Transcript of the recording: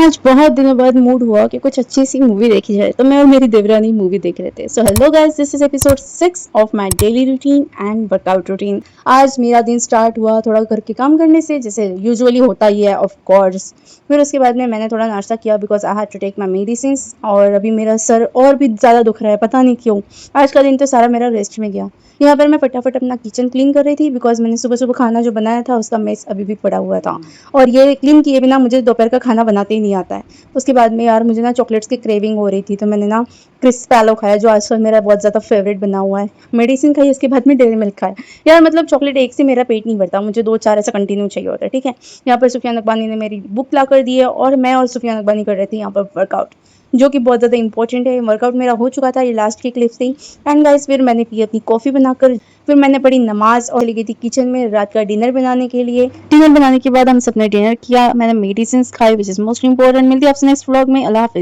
आज बहुत दिनों बाद मूड हुआ कि कुछ अच्छी सी मूवी देखी जाए, तो मैं और मेरी देवरानी मूवी देख रहे थे। So hello guys, this is episode 6 of my daily routine and workout routine. आज मेरा दिन स्टार्ट हुआ थोड़ा घर के काम करने से, जैसे यूजुअली होता ही है ऑफ कोर्स। फिर उसके बाद में मैंने थोड़ा नाश्ता किया because I had to take my medicine. और अभी मेरा सर और भी ज़्यादा दुख रहा है, पता नहीं क्यों। आज का दिन तो सारा मेरा रेस्ट में गया। यहाँ पर मैं फटाफट अपना किचन क्लीन कर रही थी बिकॉज मैंने सुबह सुबह खाना जो बनाया था उसका मेस अभी भी पड़ा हुआ था। और ये क्लीन किए बिना मुझे दोपहर का खाना बनाते ही नहीं आता है। उसके बाद में यार मुझे ना चॉकलेट्स की क्रेविंग हो रही थी, तो मैंने ना क्रिस्प पैलो खाया जो आजकल मेरा बहुत ज़्यादा फेवरेट बना हुआ है। मेडिसिन खाई, उसके बाद में डेयरी मिल्क खाया। यार मतलब चॉकलेट एक से मेरा पेट नहीं भरता, मुझे 2-4 ऐसा कंटिन्यू चाहिए होता है। ठीक है, यहाँ पर सुफियान अकबानी ने मेरी बुक ला कर दी है और मैं और सुफियान अकबानी कर रहे थे यहाँ पर वर्कआउट, जो कि बहुत ज़्यादा इंपॉर्टेंट है। वर्कआउट मेरा हो चुका था, ये लास्ट की क्लिप थी। एंड गाइस फिर मैंने पी अपनी कॉफ़ी बनाकर, फिर मैंने पढ़ी नमाज और चली गई थी किचन में रात का डिनर बनाने के लिए। डिनर बनाने के बाद हम सबने डिनर किया, मैंने मेडिसिन खाई विच इज़ मोस्ट इंपॉर्टेंट। मिलती है आपसे नेक्स्ट व्लॉग में। अल्लाह हाफिज़।